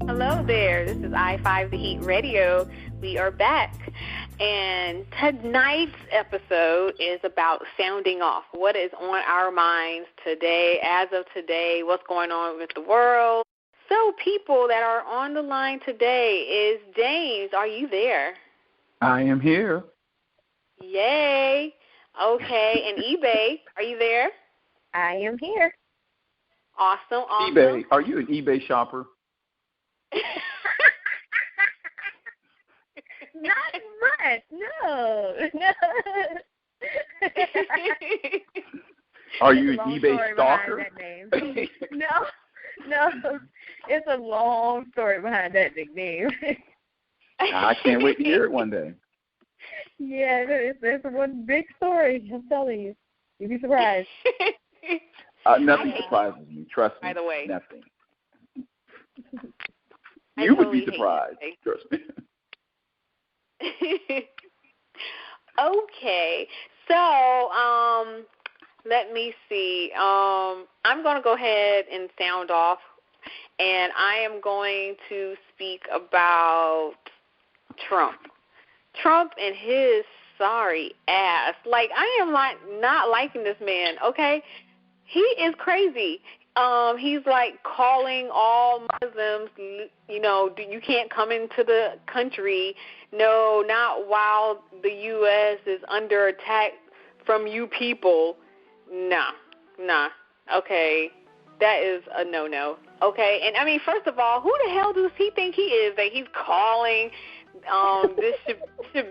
Hello there. This is I-5 The Heat Radio. We are back. And tonight's episode is about sounding off. What is on our minds today, as of today, what's going on with the world. So people that are on the line today is James. Are you there? I am here. Yay. Okay. And eBay, are you there? I am here. Awesome. eBay, are you an eBay shopper? Not much, no. Are you an eBay stalker? No, it's a long story behind that nickname. I can't wait to hear it one day. Yeah, it's one big story, I'm telling you. You'd be surprised. Nothing surprises me, trust me. By the way. Nothing. I You would totally be surprised, trust me. Okay, so let me see. I'm going to go ahead and sound off, and I am going to speak about Trump. Trump and his sorry ass. Like, I am not liking this man, okay? He is crazy. He's like calling all Muslims, you can't come into the country. No, not while the U.S. is under attack from you people. Nah. Okay, that is a no-no. Okay, and I mean, first of all, who the hell does he think he is that he's calling? This should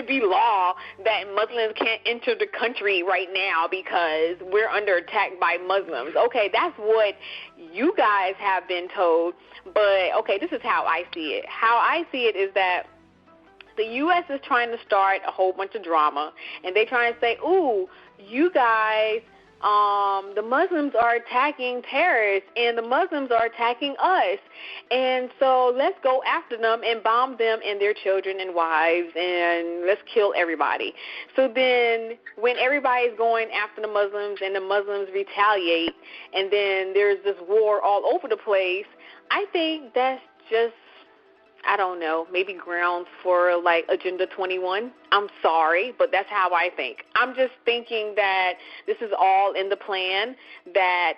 be law that Muslims can't enter the country right now because we're under attack by Muslims. Okay, that's what you guys have been told. But, okay, this is how I see it. How I see it is that the U.S. is trying to start a whole bunch of drama, and they try and say, ooh, you guys, the Muslims are attacking terrorists, and the Muslims are attacking us. And so let's go after them and bomb them and their children and wives, and let's kill everybody. So then when everybody's going after the Muslims and the Muslims retaliate, and then there's this war all over the place, I think that's just, I don't know, maybe grounds for, like, Agenda 21. I'm sorry, but that's how I think. I'm just thinking that this is all in the plan, that,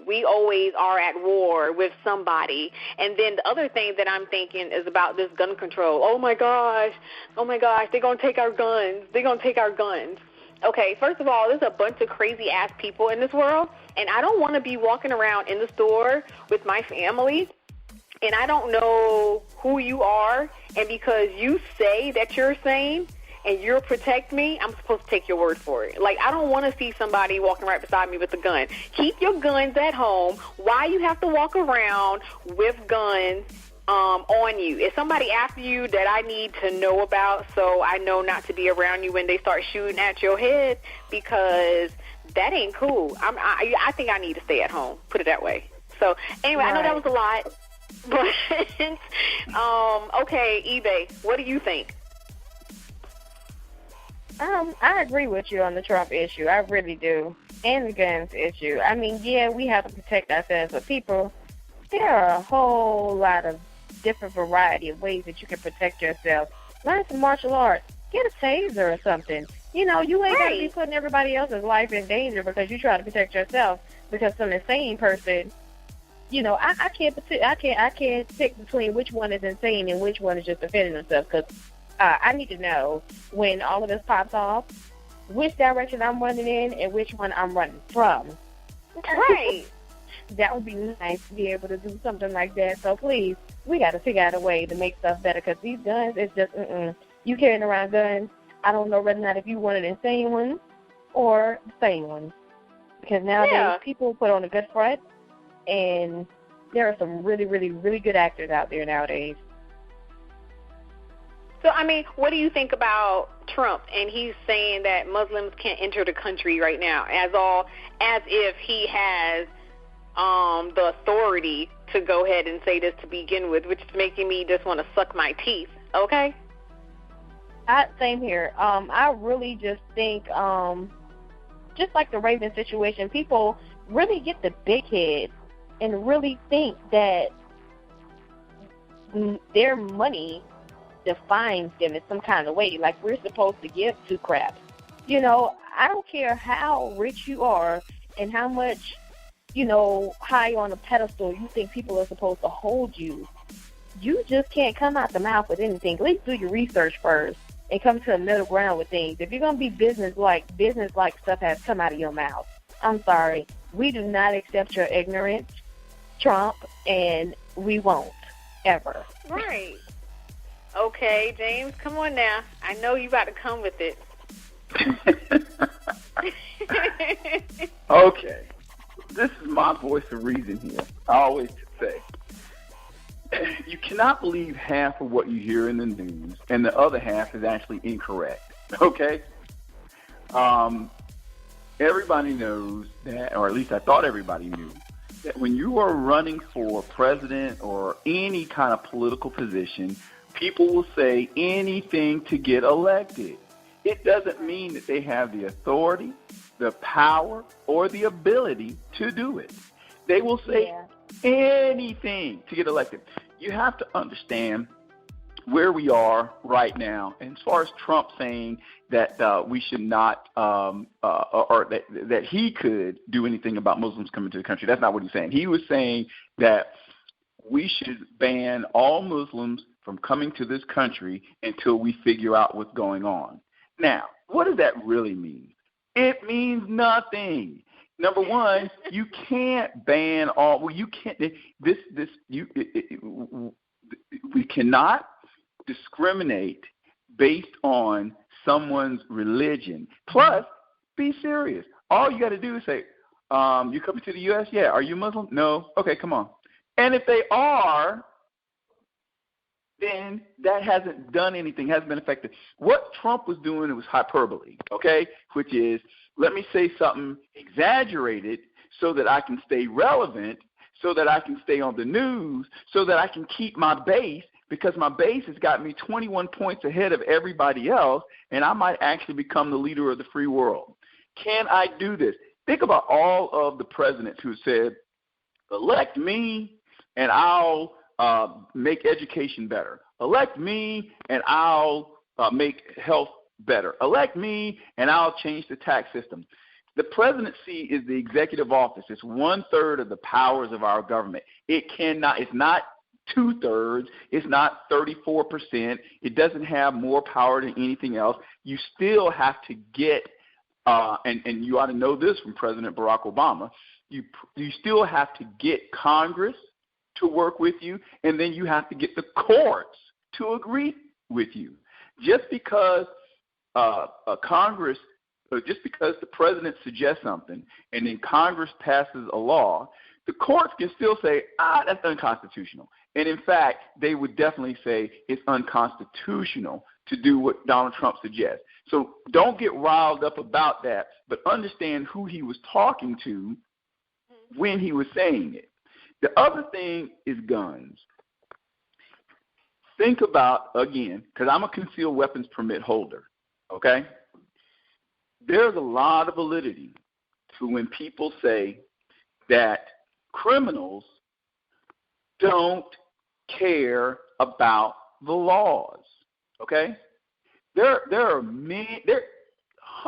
we always are at war with somebody. And then the other thing that I'm thinking is about this gun control. Oh, my gosh, they're going to take our guns. Okay, first of all, there's a bunch of crazy-ass people in this world, and I don't want to be walking around in the store with my family and I don't know who you are, and because you say that you're sane and you'll protect me, I'm supposed to take your word for it. Like, I don't want to see somebody walking right beside me with a gun. Keep your guns at home. Why you have to walk around with guns on you? Is somebody after you that I need to know about so I know not to be around you when they start shooting at your head? Because that ain't cool. I think I need to stay at home, put it that way. So, anyway, right. I know that was a lot. But, okay, eBay, what do you think? I agree with you on the Trump issue. I really do. And the guns issue. I mean, yeah, we have to protect ourselves, but people, there are a whole lot of different variety of ways that you can protect yourself. Learn some martial arts. Get a taser or something. You ain't got to be putting everybody else's life in danger because you try to protect yourself because some insane person, I can't pick between which one is insane and which one is just defending themselves because I need to know when all of this pops off, which direction I'm running in and which one I'm running from. Right. That would be nice to be able to do something like that. So please, we got to figure out a way to make stuff better because these guns, it's just, you carrying around guns, I don't know whether or not if you want an insane one or the sane one. Because nowadays people put on a good front. And there are some really, really, really good actors out there nowadays. So, I mean, what do you think about Trump? And he's saying that Muslims can't enter the country right now, as if he has the authority to go ahead and say this to begin with, which is making me just want to suck my teeth. Okay? Same here. I really just think, just like the Raven situation, people really get the big head and really think that their money defines them in some kind of way, like we're supposed to give two craps. You know, I don't care how rich you are and how much, you know, high on a pedestal you think people are supposed to hold you. You just can't come out the mouth with anything. At least do your research first and come to a middle ground with things. If you're going to be business-like stuff has come out of your mouth. I'm sorry. We do not accept your ignorance, Trump, and we won't, ever. Right. Okay, James, come on now. I know you got to come with it. Okay. This is my voice of reason here. I always say, you cannot believe half of what you hear in the news, and the other half is actually incorrect. Okay? Everybody knows that, or at least I thought everybody knew, that when you are running for president or any kind of political position, people will say anything to get elected. It doesn't mean that they have the authority, the power, or the ability to do it. They will say anything to get elected. You have to understand where we are right now. And as far as Trump saying that we should not, or that he could do anything about Muslims coming to the country, that's not what he's saying. He was saying that we should ban all Muslims from coming to this country until we figure out what's going on. Now, what does that really mean? It means nothing. Number one, you can't ban all. Well, you can't. We cannot discriminate based on someone's religion. Plus, be serious. All you got to do is say, "You coming to the U.S.? Yeah. Are you Muslim? No. Okay, come on." And if they are, then that hasn't done anything, hasn't been effective. What Trump was doing, it was hyperbole, okay, which is, let me say something exaggerated so that I can stay relevant, so that I can stay on the news, so that I can keep my base, because my base has got me 21 points ahead of everybody else, and I might actually become the leader of the free world. Can I do this? Think about all of the presidents who said, elect me and I'll make education better. Elect me and I'll make health better. Elect me and I'll change the tax system. The presidency is the executive office. It's 1/3 of the powers of our government. It's not 2/3. It's not 34%. It doesn't have more power than anything else. You still have to get, and you ought to know this from President Barack Obama, you still have to get Congress to work with you, and then you have to get the courts to agree with you. Just because Congress, just because the president suggests something and then Congress passes a law, the courts can still say, that's unconstitutional. And in fact, they would definitely say it's unconstitutional to do what Donald Trump suggests. So don't get riled up about that, but understand who he was talking to when he was saying it. The other thing is guns. Think about, again, because I'm a concealed weapons permit holder, okay? There's a lot of validity to when people say that criminals don't care about the laws, okay? There are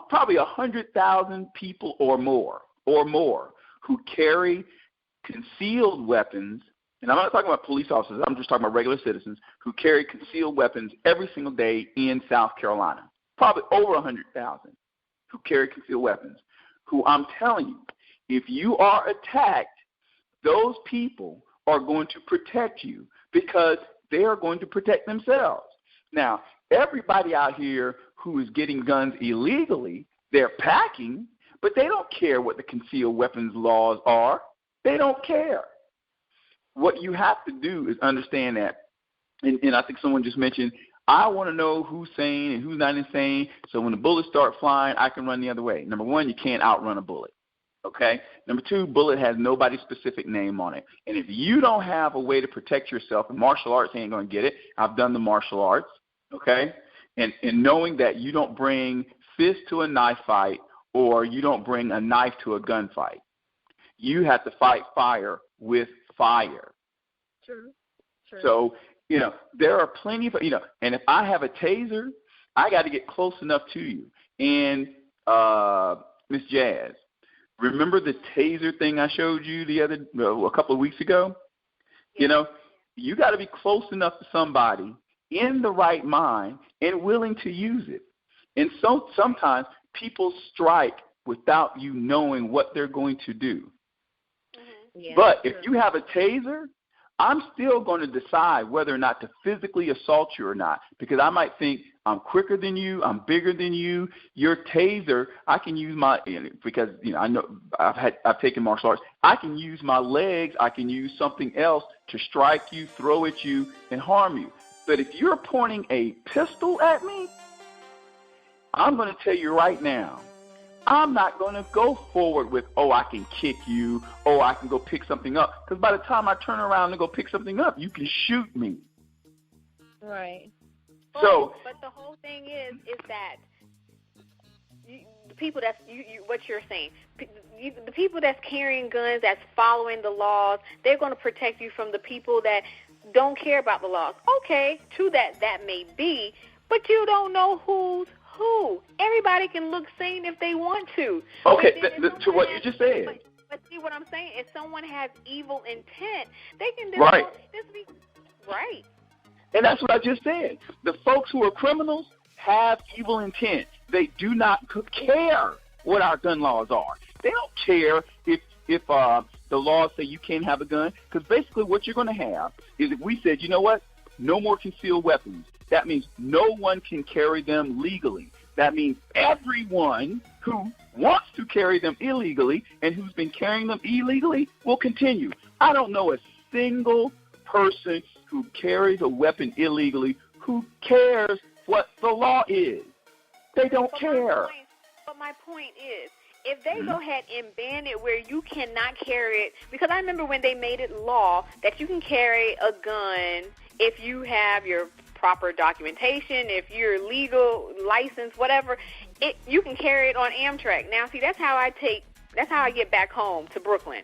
probably 100,000 people or more who carry concealed weapons, and I'm not talking about police officers, I'm just talking about regular citizens who carry concealed weapons every single day in South Carolina. Probably over 100,000 who carry concealed weapons, who I'm telling you, if you are attacked, those people are going to protect you because they are going to protect themselves. Now, everybody out here who is getting guns illegally, they're packing, but they don't care what the concealed weapons laws are. They don't care. What you have to do is understand that, and I think someone just mentioned, I want to know who's sane and who's not insane, so when the bullets start flying, I can run the other way. Number one, you can't outrun a bullet, okay? Number two, bullet has nobody's specific name on it. And if you don't have a way to protect yourself, and martial arts ain't going to get it, I've done the martial arts, okay? And knowing that you don't bring fist to a knife fight or you don't bring a knife to a gunfight. You have to fight fire with fire. True. So, there are plenty of, and if I have a taser, I got to get close enough to you. And Miss Jazz, remember the taser thing I showed you a couple of weeks ago? Yeah. You got to be close enough to somebody in the right mind and willing to use it. And so sometimes people strike without you knowing what they're going to do. Mm-hmm. Yeah, but if you have a taser, I'm still going to decide whether or not to physically assault you or not, because I might think I'm quicker than you, I'm bigger than you. Your taser, I can use because I know I've taken martial arts. I can use my legs, I can use something else to strike you, throw at you, and harm you. But if you're pointing a pistol at me, I'm going to tell you right now, I'm not going to go forward with, I can kick you, I can go pick something up. Because by the time I turn around and go pick something up, you can shoot me. Right. So, but the whole thing is that the people that's what you're saying, the people that's carrying guns, that's following the laws, they're going to protect you from the people that don't care about the laws. Okay, true that may be, but you don't know who's who. Everybody can look sane if they want to. Okay, to what you just said. But see what I'm saying? If someone has evil intent, they can just right. be right. And that's what I just said. The folks who are criminals have evil intent. They do not care what our gun laws are. They don't care if the laws say you can't have a gun, because basically what you're going to have is if we said, you know what, no more concealed weapons. That means no one can carry them legally. That means everyone who wants to carry them illegally and who's been carrying them illegally will continue. I don't know a single person who carries a weapon illegally who cares what the law is. They don't care. But my point is, if they go ahead and ban it where you cannot carry it, because I remember when they made it law that you can carry a gun if you have your proper documentation, if you're legal, licensed, whatever, you can carry it on Amtrak. Now, see, that's how I get back home to Brooklyn.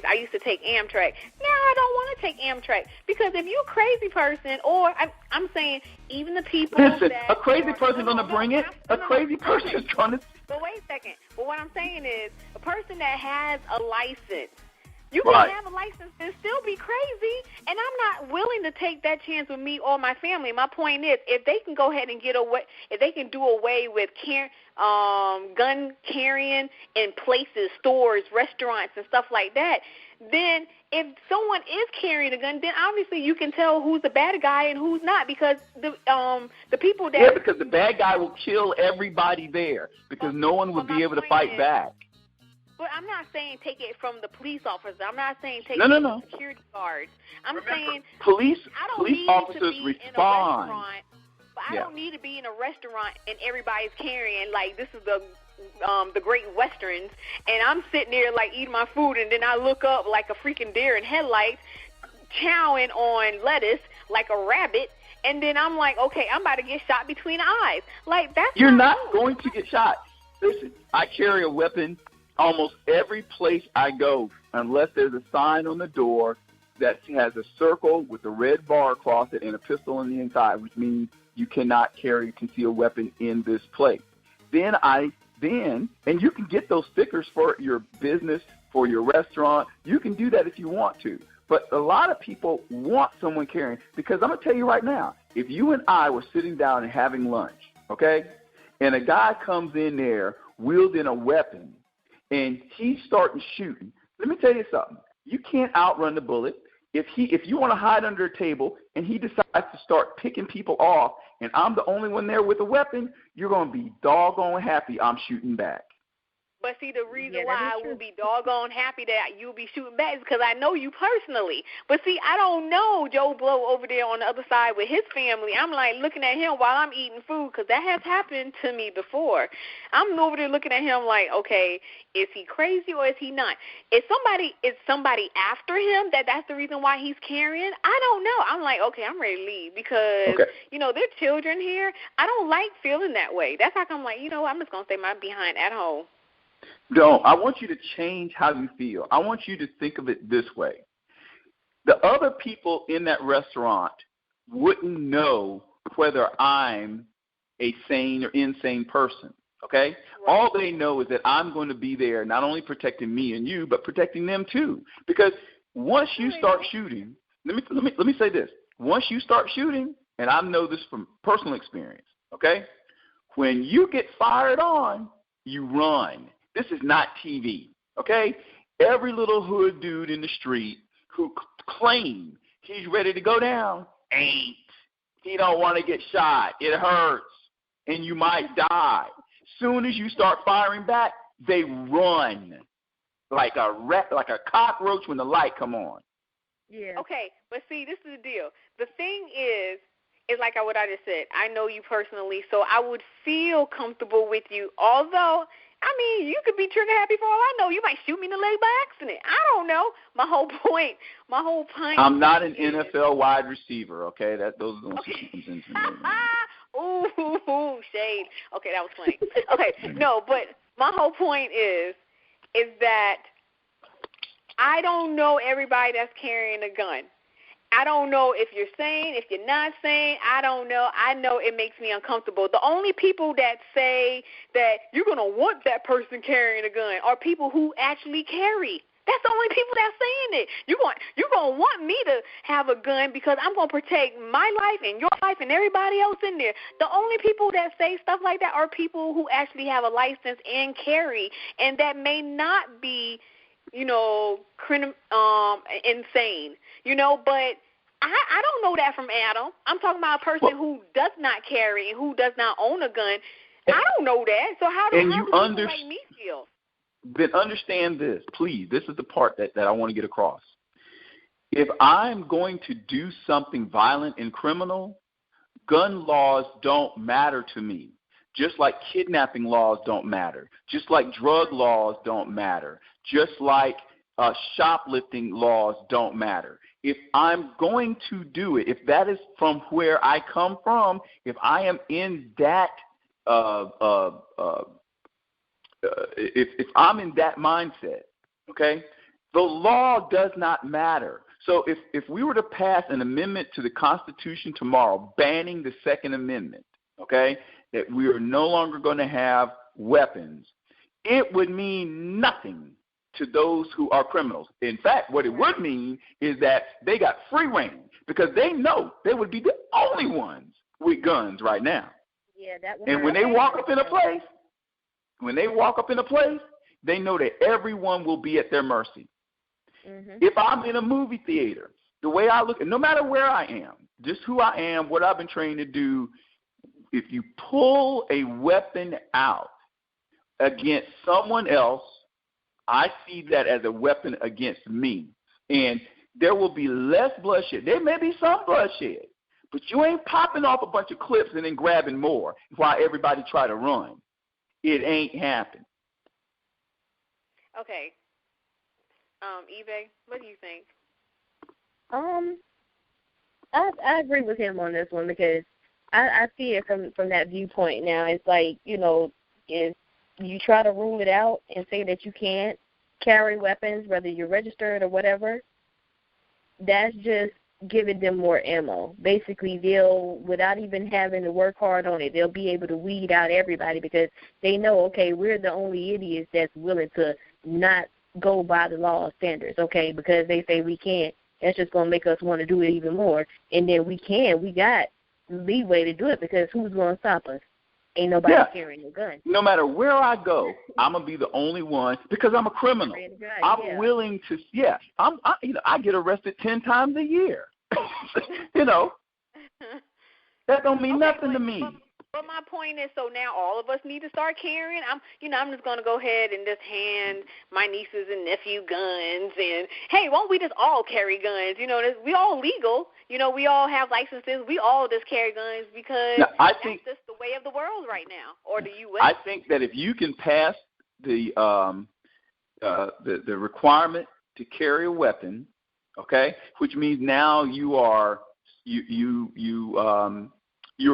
I used to take Amtrak. Now I don't want to take Amtrak because if you're a crazy person, or I'm saying even the people Listen, that a crazy person's going to bring it. A crazy person is going to. But wait a second. But what I'm saying is a person that has a license, you can right. have a license and still be crazy, and I'm not willing to take that chance with me or my family. My point is, if they can go ahead and get away, if they can do away with gun carrying in places, stores, restaurants, and stuff like that, then if someone is carrying a gun, then obviously you can tell who's the bad guy and who's not, because the people that because the bad guy will kill everybody there because no one would be able to fight back. But I'm not saying take it from the police officer. I'm not saying take it no. from the security guards. I'm saying police officers to be respond. In a restaurant, but I don't need to be in a restaurant and everybody's carrying like this is the Great Westerns, and I'm sitting there like eating my food, and then I look up like a freaking deer in headlights, chowing on lettuce like a rabbit, and then I'm like, okay, I'm about to get shot between the eyes. Like that's you're not going to get shot. Listen, I carry a weapon almost every place I go, unless there's a sign on the door that has a circle with a red bar across it and a pistol on the inside, which means you cannot carry a concealed weapon in this place. And you can get those stickers for your business, for your restaurant. You can do that if you want to. But a lot of people want someone carrying, because I'm going to tell you right now, if you and I were sitting down and having lunch, okay, and a guy comes in there wielding a weapon, and he's starting shooting, let me tell you something. You can't outrun the bullet. If you want to hide under a table and he decides to start picking people off and I'm the only one there with a weapon, you're going to be doggone happy I'm shooting back. But see, the reason why I will be doggone happy that you'll be shooting back is because I know you personally. But see, I don't know Joe Blow over there on the other side with his family. I'm like looking at him while I'm eating food, because that has happened to me before. I'm over there looking at him like, okay, is he crazy or is he not? Is somebody after him that's the reason why he's carrying? I don't know. I'm like, okay, I'm ready to leave because, there are children here. I don't like feeling that way. That's how I'm like, I'm just going to stay my behind at home. No, I want you to change how you feel. I want you to think of it this way. The other people in that restaurant wouldn't know whether I'm a sane or insane person, okay? Right. All they know is that I'm going to be there not only protecting me and you, but protecting them too. Because once you start shooting, let me say this. Once you start shooting, and I know this from personal experience, okay? When you get fired on, you run. This is not TV, okay? Every little hood dude in the street who claims he's ready to go down ain't. He don't want to get shot. It hurts, and you might die. Soon as you start firing back, they run like a cockroach when the light come on. Yeah. Okay, but see, this is the deal. The thing is like what I just said. I know you personally, so I would feel comfortable with you. Although, I mean, you could be trigger happy for all I know. You might shoot me in the leg by accident. I don't know. My whole point. I'm not an NFL wide receiver. Okay, those are the ones who comes into me. Ooh, shade. Okay, that was funny. Okay, no, but my whole point is that I don't know everybody that's carrying a gun. I don't know if you're sane, if you're not sane. I don't know. I know it makes me uncomfortable. The only people that say that you're going to want that person carrying a gun are people who actually carry. That's the only people that's saying it. You're going to want me to have a gun because I'm going to protect my life and your life and everybody else in there. The only people that say stuff like that are people who actually have a license and carry, and that may not be, insane, but I don't know that from Adam. I'm talking about a person who does not carry and who does not own a gun. I don't know that. So how do people like me feel? Then understand this, please. This is the part that I want to get across. If I'm going to do something violent and criminal, gun laws don't matter to me. Just like kidnapping laws don't matter. Just like drug laws don't matter. Just like shoplifting laws don't matter. If I'm going to do it, if that is from where I come from, if I am in that, if I'm in that mindset, okay, the law does not matter. So if we were to pass an amendment to the Constitution tomorrow banning the Second Amendment, okay, that we are no longer going to have weapons, it would mean nothing to those who are criminals. In fact, what it would mean is that they got free reign because they know they would be the only ones with guns right now. Yeah, that would. And when they walk up in a place, they know that everyone will be at their mercy. Mm-hmm. If I'm in a movie theater, the way I look, no matter where I am, just who I am, what I've been trained to do, if you pull a weapon out against someone else, I see that as a weapon against me. And there will be less bloodshed. There may be some bloodshed, but you ain't popping off a bunch of clips and then grabbing more while everybody try to run. It ain't happening. Okay. Eve, what do you think? I agree with him on this one because I see it from that viewpoint now. It's like, if you try to rule it out and say that you can't carry weapons, whether you're registered or whatever, that's just giving them more ammo. Basically, they'll, without even having to work hard on it, they'll be able to weed out everybody because they know, okay, we're the only idiots that's willing to not go by the law standards, okay, because they say we can't. That's just going to make us want to do it even more. And then we got leeway to do it because who's going to stop us? Ain't nobody carrying a gun. No matter where I go, I'm going to be the only one because I'm a criminal. I'm willing to, I get arrested 10 times a year. That don't mean nothing to me. But my point is, so now all of us need to start carrying. I'm just going to go ahead and just hand my nieces and nephew guns. And, hey, won't we just all carry guns? We all legal. We all have licenses. We all just carry guns because that's just the way of the world right now, or the U.S. I think that if you can pass the requirement to carry a weapon, okay, which means now you're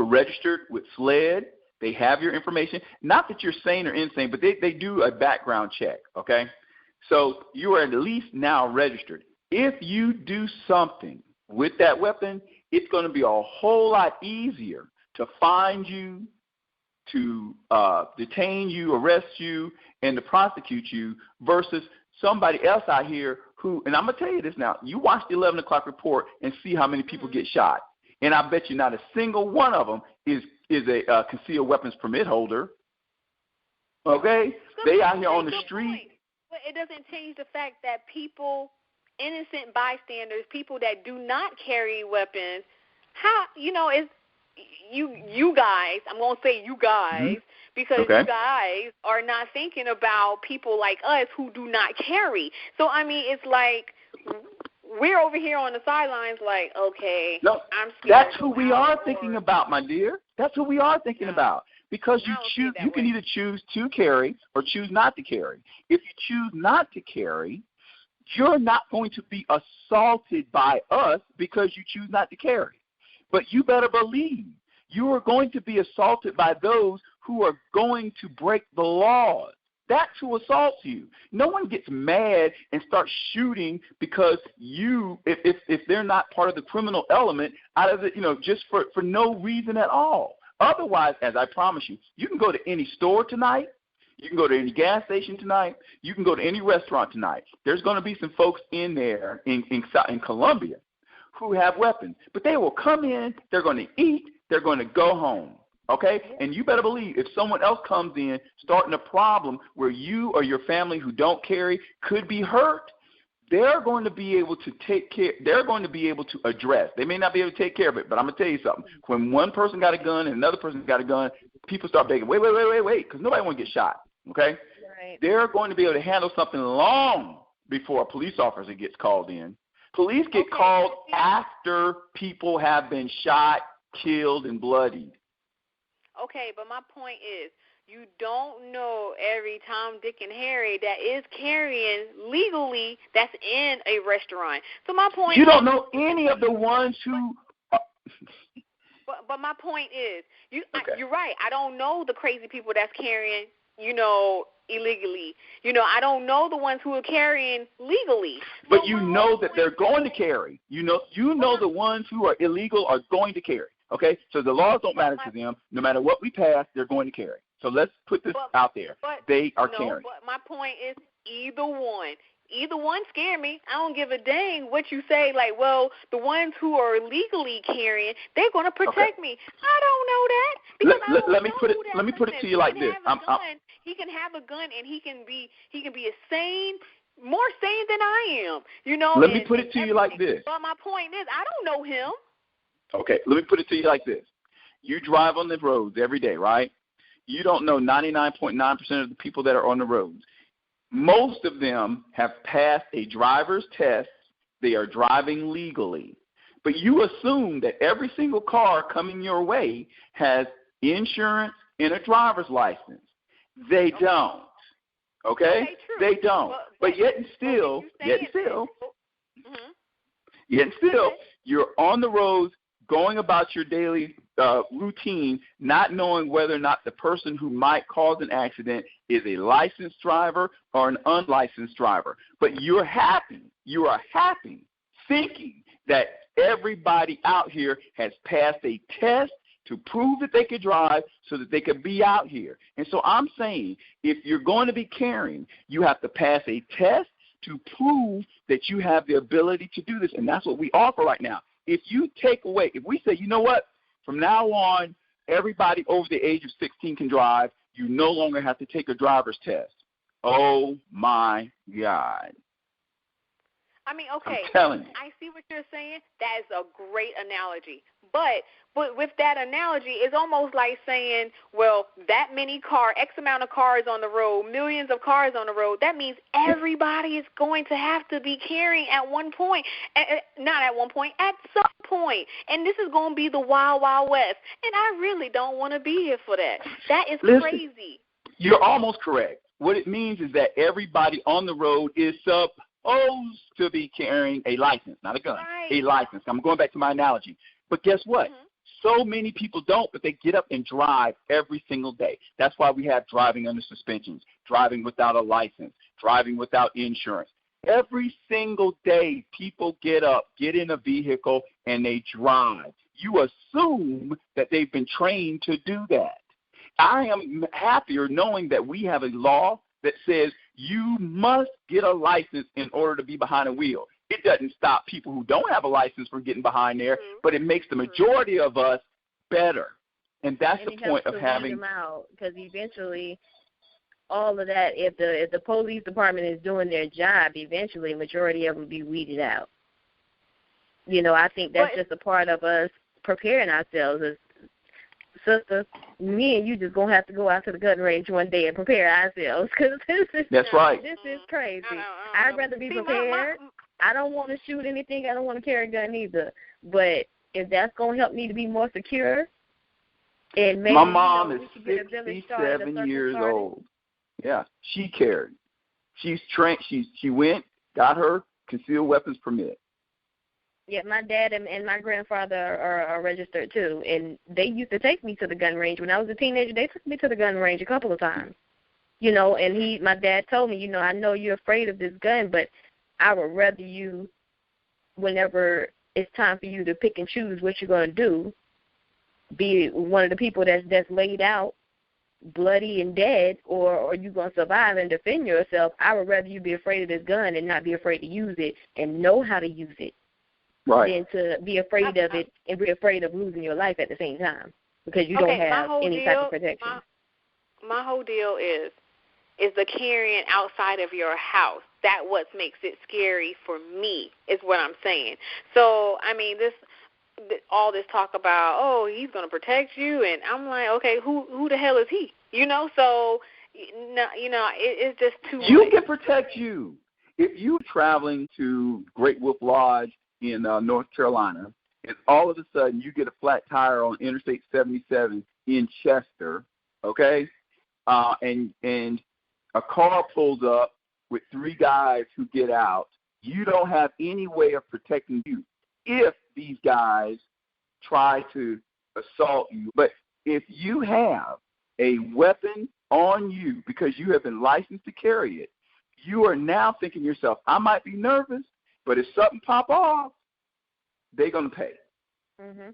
registered with SLED. They have your information. Not that you're sane or insane, but they do a background check, okay? So you are at least now registered. if you do something with that weapon, it's going to be a whole lot easier to find you, to detain you, arrest you, and to prosecute you versus somebody else out here who, and I'm going to tell you this now, you watch the 11 o'clock report and see how many people get shot. And I bet you not a single one of them is a concealed weapons permit holder. Okay? They out here on the street. But it doesn't change the fact that people, innocent bystanders, people that do not carry weapons, how, it's you guys, I'm going to say you guys, because you guys are not thinking about people like us who do not carry. So, I mean, it's like we're over here on the sidelines like, okay, no, I'm scared. That's who we are thinking about, my dear. That's who we are thinking about. Because you can either choose to carry or choose not to carry. If you choose not to carry, you're not going to be assaulted by us because you choose not to carry. But you better believe you are going to be assaulted by those who are going to break the laws. That's who assaults you. No one gets mad and starts shooting because if they're not part of the criminal element out of it, just for no reason at all. Otherwise, as I promise you, you can go to any store tonight. You can go to any gas station tonight. You can go to any restaurant tonight. There's going to be some folks in there in Colombia who have weapons. But they will come in, they're going to eat, they're going to go home. Okay? And you better believe if someone else comes in starting a problem where you or your family who don't carry could be hurt, they're going to be able to take care. They're going to be able to address. They may not be able to take care of it, but I'm going to tell you something. When one person got a gun and another person got a gun, people start begging, wait, because nobody wants to get shot. Okay? Right. They're going to be able to handle something long before a police officer gets called in. Police get called after people have been shot, killed, and bloodied. Okay, but my point is, you don't know every Tom, Dick, and Harry that is carrying legally that's in a restaurant. So my point you don't know any of the ones who. But my point is, you're right. I don't know the crazy people that's carrying, illegally. I don't know the ones who are carrying legally. But so you know that they're going to carry. You know the ones who are illegal are going to carry. Okay, so the laws don't matter to them. No matter what we pass, they're going to carry. So let's put this out there. They are carrying. But my point is either one scare me. I don't give a dang what you say. Like, well, the ones who are legally carrying, they're going to protect me. I don't know that because let me put it to you like this. He can have a gun and he can be more sane than I am. Let me put it to you like this. But my point is, I don't know him. Okay, let me put it to you like this. You drive on the roads every day, right? You don't know 99.9% of the people that are on the roads. Most of them have passed a driver's test. They are driving legally. But you assume that every single car coming your way has insurance and a driver's license. They don't. Okay? They don't. But yet and still, you're on the roads going about your daily routine, not knowing whether or not the person who might cause an accident is a licensed driver or an unlicensed driver. But you are happy thinking that everybody out here has passed a test to prove that they could drive so that they could be out here. And so I'm saying if you're going to be carrying, you have to pass a test to prove that you have the ability to do this. And that's what we offer right now. If we say, you know what, from now on, everybody over the age of 16 can drive, you no longer have to take a driver's test. Oh, my God. I mean, okay, I'm telling you. I see what you're saying. That is a great analogy. But with that analogy, it's almost like saying, well, that many X amount of cars on the road, millions of cars on the road, that means everybody is going to have to be carrying at one point. Not at one point, at some point. And this is going to be the Wild Wild West. And I really don't want to be here for that. That is crazy. You're almost correct. What it means is that everybody on the road is supposed to be carrying a license, not a gun, a license. I'm going back to my analogy. But guess what? So many people don't, but they get up and drive every single day. That's why we have driving under suspensions, driving without a license, driving without insurance. Every single day, people get up, get in a vehicle, and they drive. You assume that they've been trained to do that. I am happier knowing that we have a law that says you must get a license in order to be behind a wheel. It doesn't stop people who don't have a license from getting behind there, but it makes the majority of us better. And that's the point of having them out, because eventually all of that, if the police department is doing their job, eventually a majority of them will be weeded out. You know, I think that's just a part of us preparing ourselves. As sister, me and you just going to have to go out to the gun range one day and prepare ourselves, because that's right. This is crazy. I'd rather be prepared. I don't want to shoot anything. I don't want to carry a gun either. But if that's going to help me to be more secure, and maybe, my mom is get 67 years old. Yeah, she carried. She's trained. She went, got her concealed weapons permit. Yeah, my dad and my grandfather are registered too, and they used to take me to the gun range when I was a teenager. They took me to the gun range a couple of times, you know. And my dad told me, you know, I know you're afraid of this gun, but I would rather you, whenever it's time for you to pick and choose what you're going to do, be one of the people that's laid out, bloody and dead, or you going to survive and defend yourself. I would rather you be afraid of this gun and not be afraid to use it and know how to use it, right, than to be afraid of it and be afraid of losing your life at the same time because you don't have any type of protection. My whole deal is the carrying outside of your house. That what makes it scary for me is what I'm saying. So, I mean, all this talk about, oh, he's going to protect you, and I'm like, okay, who the hell is he? You know, so, it's just too much. You can protect you. If you're traveling to Great Wolf Lodge in North Carolina, and all of a sudden you get a flat tire on Interstate 77 in Chester, okay, and a car pulls up with 3 guys who get out, you don't have any way of protecting you if these guys try to assault you. But if you have a weapon on you because you have been licensed to carry it, you are now thinking to yourself, I might be nervous, but if something pop off, they're going to pay. Mm-hmm.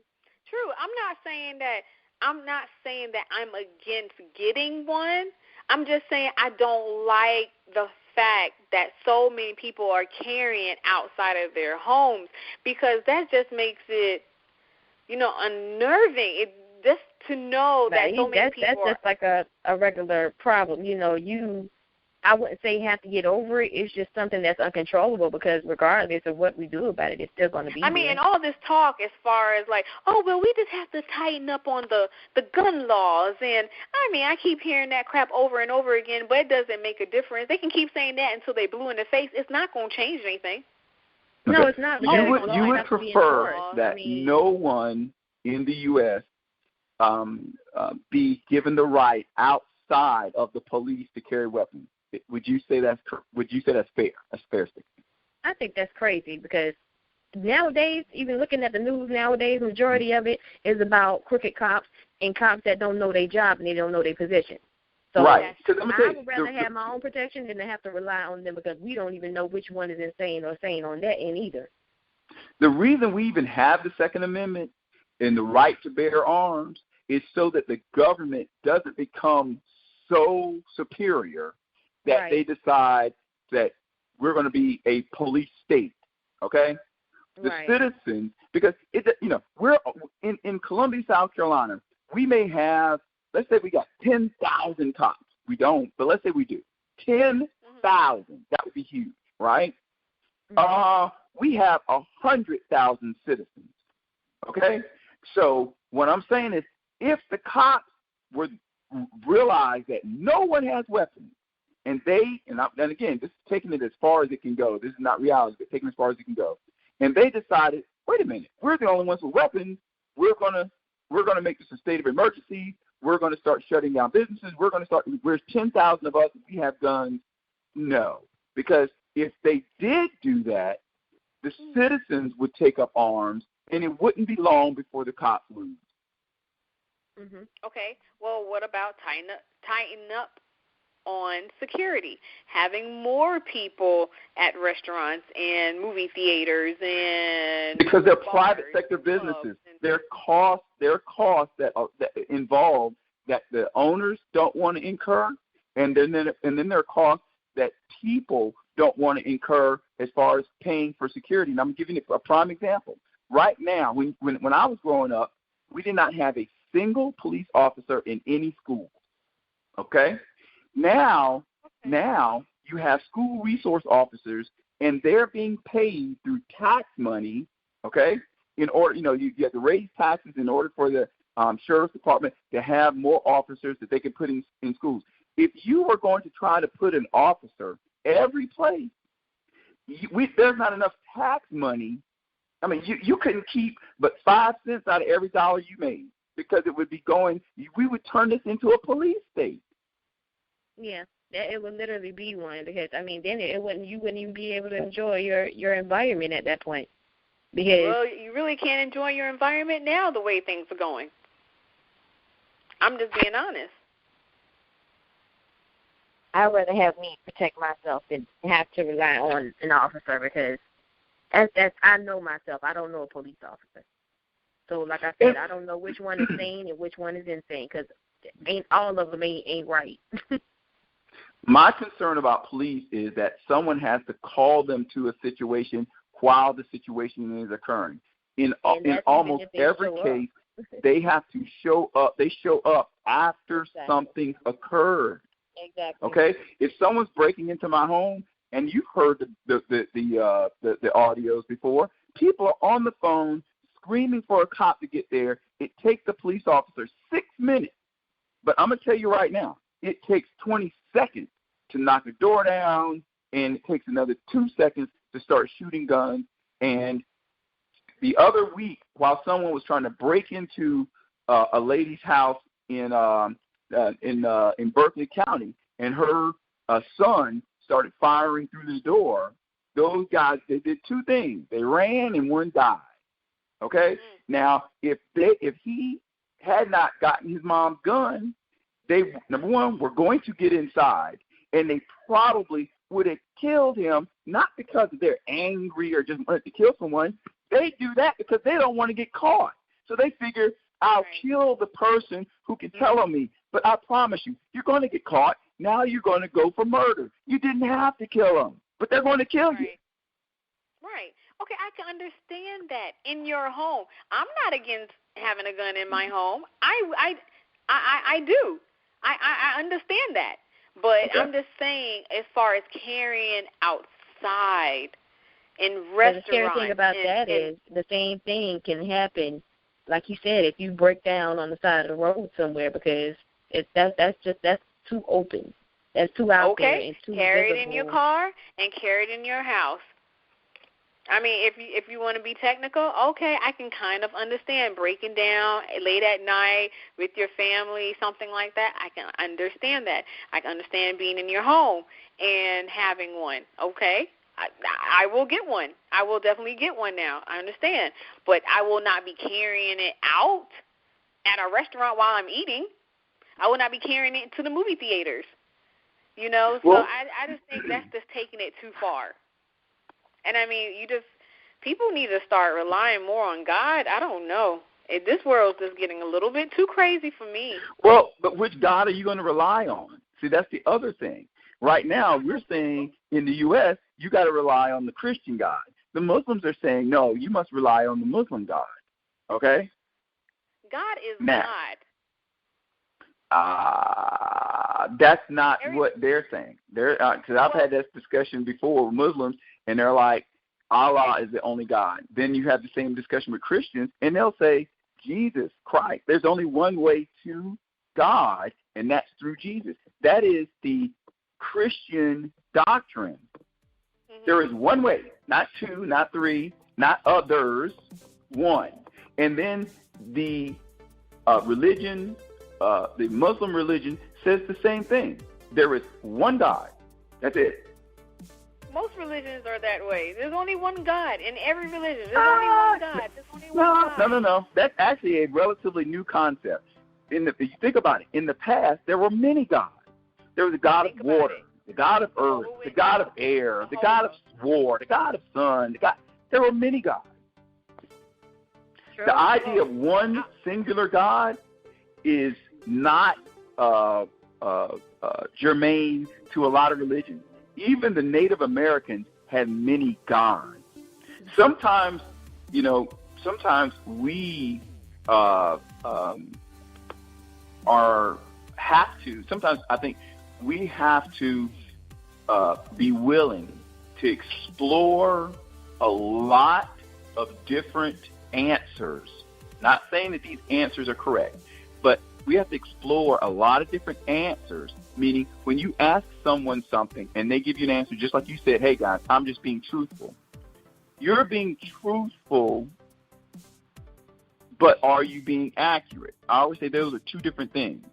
True. I'm not saying that I'm against getting one. I'm just saying I don't like the fact that so many people are carrying outside of their homes, because that just makes it, unnerving. It just to know that so many people that's just like a regular problem. I wouldn't say you have to get over it. It's just something that's uncontrollable, because regardless of what we do about it, it's still going to be there. And all this talk as far as like, oh, well, we just have to tighten up on the gun laws. And, I keep hearing that crap over and over again, but it doesn't make a difference. They can keep saying that until they blue in the face. It's not going to change anything. Okay. No, it's not. You would prefer that no one in the U.S. Be given the right outside of the police to carry weapons. Would you say that's fair? That's fair statement. I think that's crazy, because nowadays, even looking at the news nowadays, majority of it is about crooked cops and cops that don't know their job and they don't know their position. So right. I would rather have my own protection than to have to rely on them, because we don't even know which one is insane or sane on that end either. The reason we even have the Second Amendment and the right to bear arms is so that the government doesn't become so superior that they decide that we're going to be a police state, okay? The citizens, because we're in Columbia, South Carolina, we may have, let's say we got 10,000 cops. We don't, but let's say we do. 10,000, that would be huge, right? We have 100,000 citizens, okay? So what I'm saying is, if the cops would realize that no one has weapons, and again, this is taking it as far as it can go. This is not reality, but taking it as far as it can go. And they decided, wait a minute, we're the only ones with weapons. We're gonna make this a state of emergency. We're gonna start shutting down businesses. We're 10,000 of us. We have guns. No, because if they did do that, the citizens would take up arms, and it wouldn't be long before the cops lose. Okay. Well, what about tighten up on security, having more people at restaurants and movie theaters and because they're private sector businesses. There are costs that involve that the owners don't want to incur, and then there are costs that people don't want to incur as far as paying for security. And I'm giving you a prime example. Right now, when I was growing up, we did not have a single police officer in any school. Okay? Now you have school resource officers, and they're being paid through tax money, okay? In order, you have to raise taxes in order for the sheriff's department to have more officers that they can put in schools. If you were going to try to put an officer every place, there's not enough tax money. I mean, you couldn't keep but 5 cents out of every dollar you made, because it would be we would turn this into a police state. Yeah, it would literally be one, because then you wouldn't even be able to enjoy your environment at that point. Because you really can't enjoy your environment now the way things are going. I'm just being honest. I'd rather have me protect myself than have to rely on an officer, because I know myself. I don't know a police officer. So, like I said, I don't know which one is sane and which one is insane, because all of them ain't right. My concern about police is that someone has to call them to a situation while the situation is occurring. In almost every case, they have to show up. They show up after something's occurred. Exactly. Okay? If someone's breaking into my home, and you've heard the audios before, people are on the phone screaming for a cop to get there. It takes the police officer 6 minutes. But I'm going to tell you right now, it takes 20 seconds to knock a door down, and it takes another 2 seconds to start shooting guns. And the other week, while someone was trying to break into a lady's house in Berkeley County, and her son started firing through the door, those guys, they did two things. They ran and one died. Okay? Now, if he had not gotten his mom's gun, they, number one, were going to get inside, and they probably would have killed him, not because they're angry or just wanted to kill someone. They do that because they don't want to get caught. So they figure, I'll kill the person who can tell on me, but I promise you, you're going to get caught. Now you're going to go for murder. You didn't have to kill them, but they're going to kill you. Right. Okay, I can understand that in your home. I'm not against having a gun in my home. I do. I understand that. But I'm just saying, as far as carrying outside in restaurants. The scary thing about that is the same thing can happen, like you said, if you break down on the side of the road somewhere, because that's too open. That's too out there. And too carry visible. it in your car and carry it in your house. I mean, if you want to be technical, okay, I can kind of understand breaking down late at night with your family, something like that. I can understand that. I can understand being in your home and having one. Okay, I will get one. I will definitely get one now. I understand. But I will not be carrying it out at a restaurant while I'm eating. I will not be carrying it to the movie theaters. So I just think that's just taking it too far. And, I mean, people need to start relying more on God. I don't know. This world is getting a little bit too crazy for me. Well, but which God are you going to rely on? See, that's the other thing. Right now, we're saying in the U.S., you got to rely on the Christian God. The Muslims are saying, no, you must rely on the Muslim God. Okay? God is God. That's not what they're saying. Because I've had this discussion before with Muslims, and they're like, Allah is the only God. Then you have the same discussion with Christians, and they'll say, Jesus Christ. There's only one way to God, and that's through Jesus. That is the Christian doctrine. Mm-hmm. There is one way, not two, not three, not others, one. And then the religion, the Muslim religion says the same thing. There is one God. That's it. Most religions are that way. There's only one God in every religion. There's only one God. There's only one God. No. That's actually a relatively new concept. If you think about it, in the past, there were many gods. There was a God of water, the God of earth, Oh, the God of air, the God of war, the God of sun. There were many gods. True. The idea of one singular God is not germane to a lot of religions. Even the Native Americans had many gods. Sometimes, we sometimes I think we have to be willing to explore a lot of different answers. Not saying that these answers are correct, but we have to explore a lot of different answers, meaning when you ask someone something and they give you an answer, just like you said, hey guys, I'm just being truthful. You're being truthful, but are you being accurate? I always say those are two different things.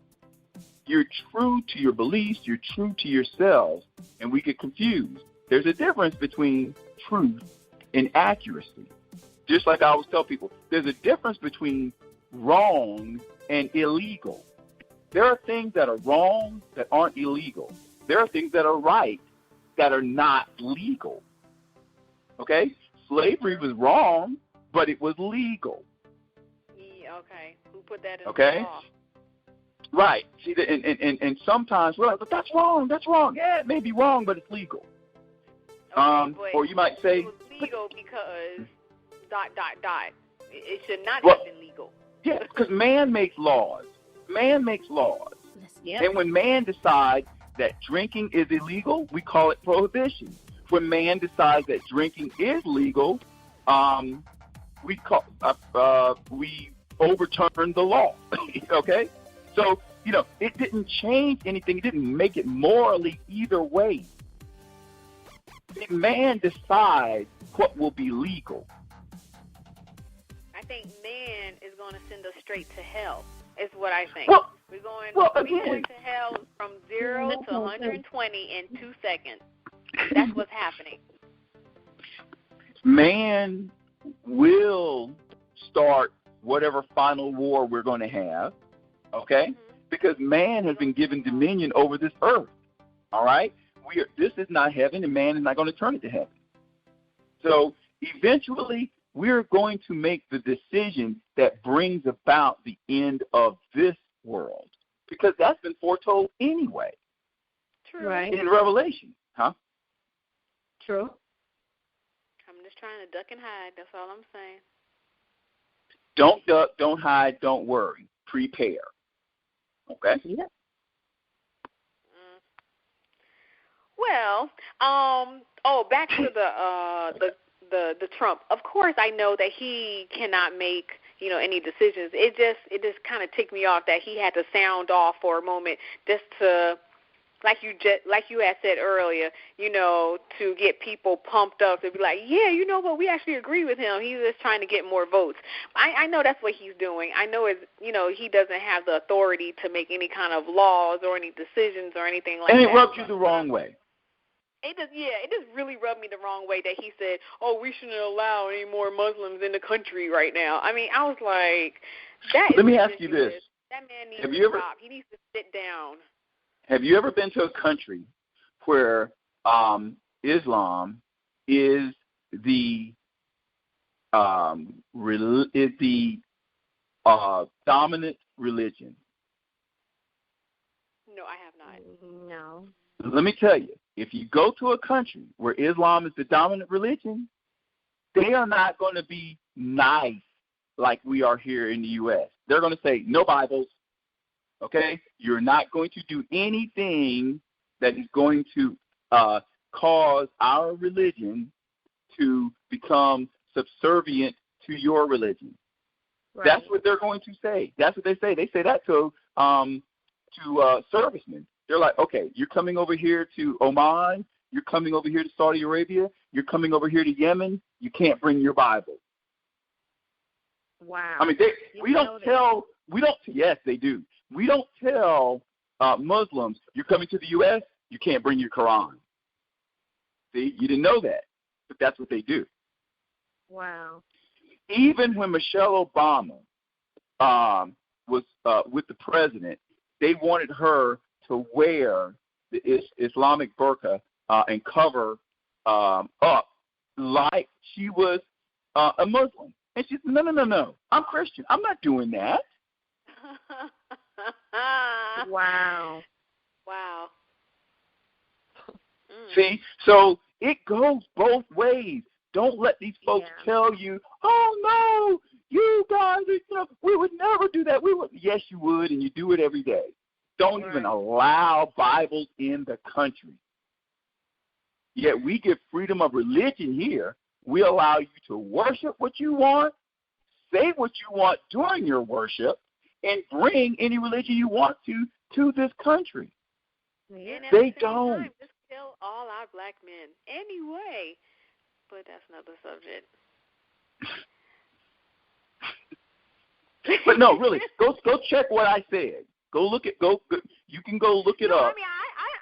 You're true to your beliefs, you're true to yourselves, and we get confused. There's a difference between truth and accuracy. Just like I always tell people, there's a difference between wrong and illegal. There are things that are wrong that aren't illegal. There are things that are right that are not legal. Okay? Slavery was wrong, but it was legal. Yeah, okay. Who put that in the law? Right. See, and sometimes we're like, but that's wrong. That's wrong. Yeah, it may be wrong, but it's legal. Okay, or you might say, it was legal because ... It should not have been legal. Yeah, because man makes laws. Man makes laws. Yep. And when man decides that drinking is illegal, we call it prohibition. When man decides that drinking is legal, we overturn the law. Okay? So, it didn't change anything. It didn't make it morally either way. Man decides what will be legal. I think man is going to send us straight to hell, is what I think. We're going to hell from 0 to 120 in 2 seconds. That's what's happening. Man will start whatever final war we're going to have, okay? Mm-hmm. Because man has been given dominion over this earth, all right? This is not heaven, and man is not going to turn it to heaven. So eventually, we're going to make the decision that brings about the end of this world, because that's been foretold anyway. True. Right. In Revelation, huh? True. I'm just trying to duck and hide. That's all I'm saying. Don't duck, don't hide, don't worry. Prepare. Okay? Yep. Well, back to the Trump. Of course, I know that he cannot make any decisions. It just kind of ticked me off that he had to sound off for a moment just to, like you had said earlier, to get people pumped up to be like, yeah, you know what, we actually agree with him. He's just trying to get more votes. I know that's what he's doing. I know he doesn't have the authority to make any kind of laws or any decisions or anything like that. And it rubbed you the wrong way. It just really rubbed me the wrong way that he said, oh, we shouldn't allow any more Muslims in the country right now. I mean, I was like, Let me ask you this. That man needs to stop. He needs to sit down. Have you ever been to a country where Islam is the dominant religion? No, I have not. No. Let me tell you, if you go to a country where Islam is the dominant religion, they are not going to be nice like we are here in the U.S. They're going to say, no Bibles, okay? You're not going to do anything that is going to cause our religion to become subservient to your religion. Right. That's what they're going to say. That's what they say. They say that to servicemen. They're like, okay, you're coming over here to Oman, you're coming over here to Saudi Arabia, you're coming over here to Yemen, you can't bring your Bible. Wow. I mean, yes, they do. We don't tell Muslims, you're coming to the U.S., you can't bring your Quran. See, you didn't know that, but that's what they do. Wow. Even when Michelle Obama was with the president, they wanted her to wear the Islamic burqa and cover up like she was a Muslim. And she said, no, I'm Christian. I'm not doing that. Wow. Wow. See, so it goes both ways. Don't let these folks tell you, oh, no, you guys, we would never do that. We would. Yes, you would, and you do it every day. Don't even allow Bibles in the country. Yet we give freedom of religion here. We allow you to worship what you want, say what you want during your worship, and bring any religion you want to this country. And at they the same don't. Time, just kill all our black men anyway. But that's another subject. But no, really, go check what I said. You can go look it up. I mean,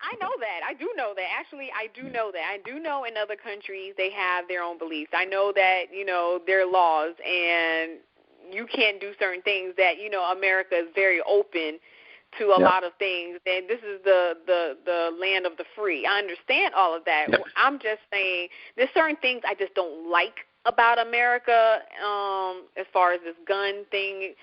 I know that. I do know that. Actually, I do know that. I do know in other countries they have their own beliefs. I know that, there are laws and you can't do certain things that, America is very open to a lot of things. And this is the land of the free. I understand all of that. Yep. I'm just saying there's certain things I just don't like about America as far as this gun thing.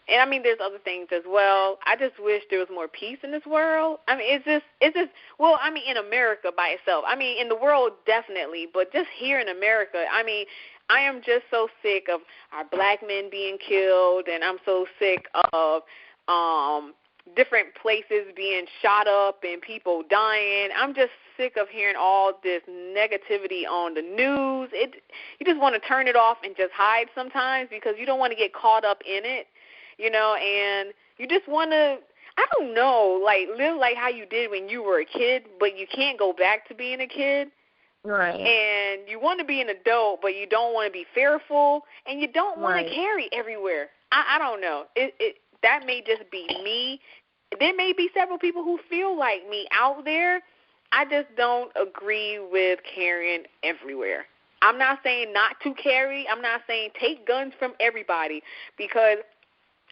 And I mean, there's other things as well. I just wish there was more peace in this world. I mean, in America by itself. I mean, in the world, definitely, but just here in America, I mean, I am just so sick of our black men being killed, and I'm so sick of different places being shot up and people dying. I'm just sick of hearing all this negativity on the news. You just want to turn it off and just hide sometimes because you don't want to get caught up in it. And you just want to, I don't know, live like how you did when you were a kid, but you can't go back to being a kid. Right. And you want to be an adult, but you don't want to be fearful, and you don't want to carry everywhere. I don't know. That may just be me. There may be several people who feel like me out there. I just don't agree with carrying everywhere. I'm not saying not to carry. I'm not saying take guns from everybody, because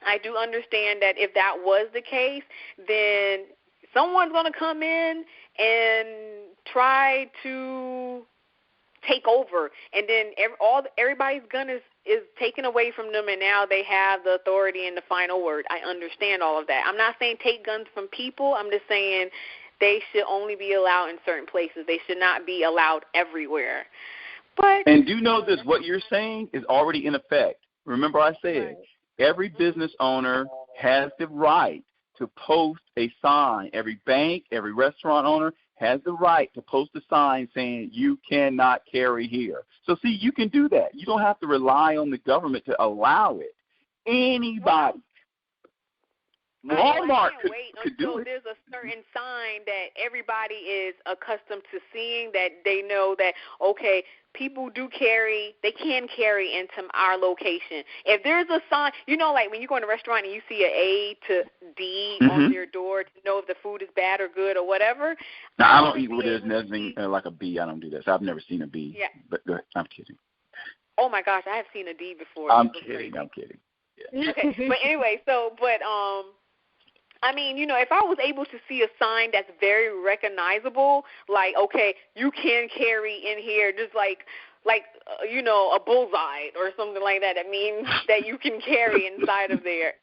I do understand that if that was the case, then someone's going to come in and try to take over, and then everybody's gun is taken away from them, and now they have the authority and the final word. I understand all of that. I'm not saying take guns from people. I'm just saying they should only be allowed in certain places. They should not be allowed everywhere. And do know this, what you're saying is already in effect. Remember I said, every business owner has the right to post a sign. Every bank, every restaurant owner has the right to post a sign saying you cannot carry here. So, see, you can do that. You don't have to rely on the government to allow it. Anybody. Walmart could do it. There's a certain sign that everybody is accustomed to seeing, that they know that, okay, people do carry, they can carry into our location. If there's a sign, like when you go in a restaurant and you see an A to D on their door to know if the food is bad or good or whatever. No, I don't eat where there's nothing like a B. I don't do that. So I've never seen a B. Yeah. But go ahead. I'm kidding. Oh, my gosh, I have seen a D before. I'm kidding. Yeah. Okay, but anyway, I mean, if I was able to see a sign that's very recognizable, like, okay, you can carry in here, just like a bullseye or something like that, that means that you can carry inside of there.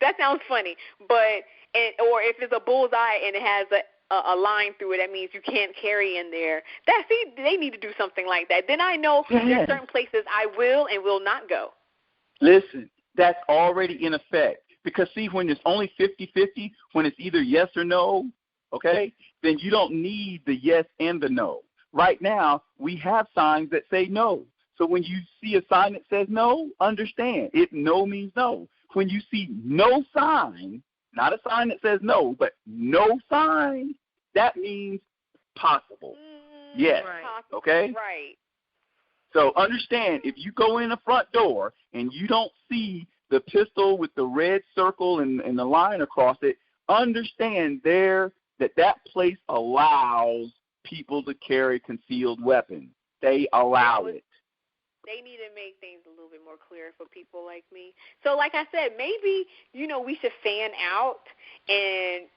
That sounds funny, or if it's a bullseye and it has a line through it, that means you can't carry in there. They need to do something like that. Then I know there's certain places I will and will not go. Listen, that's already in effect. Because, see, when it's only 50-50, when it's either yes or no, okay, then you don't need the yes and the no. Right now, we have signs that say no. So when you see a sign that says no, understand. No means no. When you see no sign, not a sign that says no, but no sign, that means possible. Yes, possible. Okay? Right. So understand, if you go in the front door and you don't see the pistol with the red circle and the line across it, understand that place allows people to carry concealed weapons. They allow it. They need to make things a little bit more clear for people like me. So like I said, maybe, we should fan out and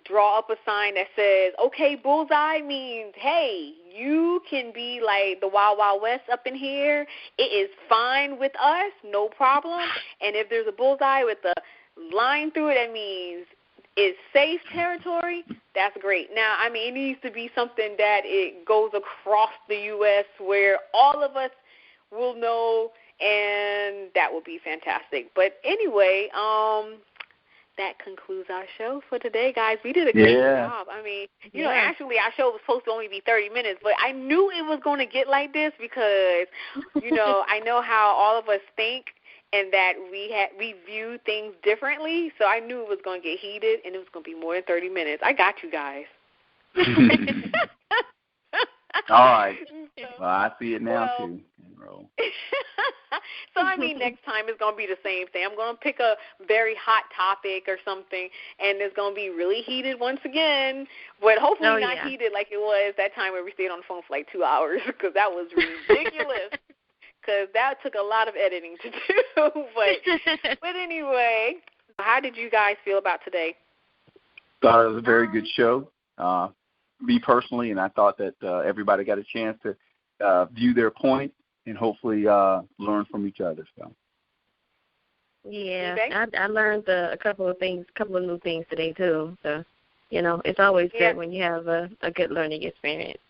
draw up a sign that says, okay, bullseye means, hey, you can be like the Wild Wild West up in here. It is fine with us, no problem. And if there's a bullseye with a line through it, that means it's safe territory. That's great. Now, I mean, it needs to be something that it goes across the U.S. where all of us will know, and that would be fantastic. But anyway, that concludes our show for today, guys. We did a great job. I mean, you know, actually our show was supposed to only be 30 minutes, but I knew it was going to get like this because, you know, I know how all of us think and that we view things differently, so I knew it was going to get heated and it was going to be more than 30 minutes. I got you guys. All right. Well, I see it now, too. So, I mean, next time it's going to be the same thing. I'm going to pick a very hot topic or something, and it's going to be really heated once again, but hopefully not heated like it was that time where we stayed on the phone for like 2 hours, because that was ridiculous, because that took a lot of editing to do. But anyway, how did you guys feel about today? Thought it was a very good show, me personally, and I thought that everybody got a chance to view their point and hopefully learn from each other. So. Yeah, I learned a couple of new things today too. So, you know, it's always good when you have a good learning experience.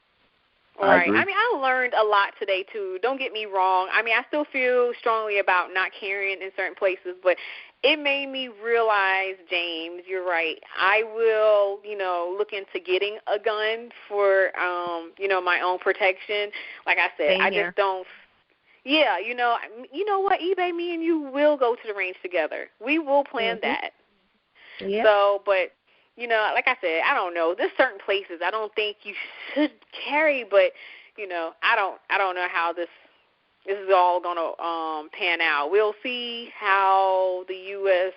Right. I mean, I learned a lot today too. Don't get me wrong. I mean, I still feel strongly about not carrying in certain places, but it made me realize, James, you're right. I will, you know, look into getting a gun for, you know, my own protection. Like I said, I just don't. Yeah, you know what, eBay, me and you will go to the range together. We will plan that. Yeah. So, but, you know, like I said, I don't know. There's certain places I don't think you should carry, but, you know, I don't know how this is all going to pan out. We'll see how the U.S.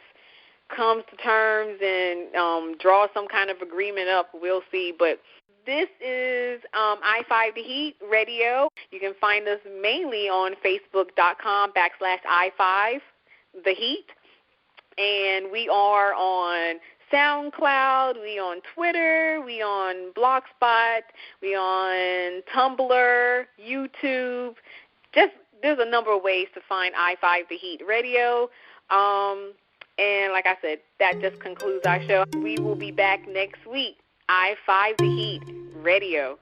comes to terms and draw some kind of agreement up. We'll see, but this is I5 The Heat Radio. You can find us mainly on Facebook.com/I5 The Heat. And we are on SoundCloud, we on Twitter, we on Blogspot, we on Tumblr, YouTube. Just there's a number of ways to find I5 The Heat Radio. And like I said, that just concludes our show. We will be back next week. I5 The Heat Radio.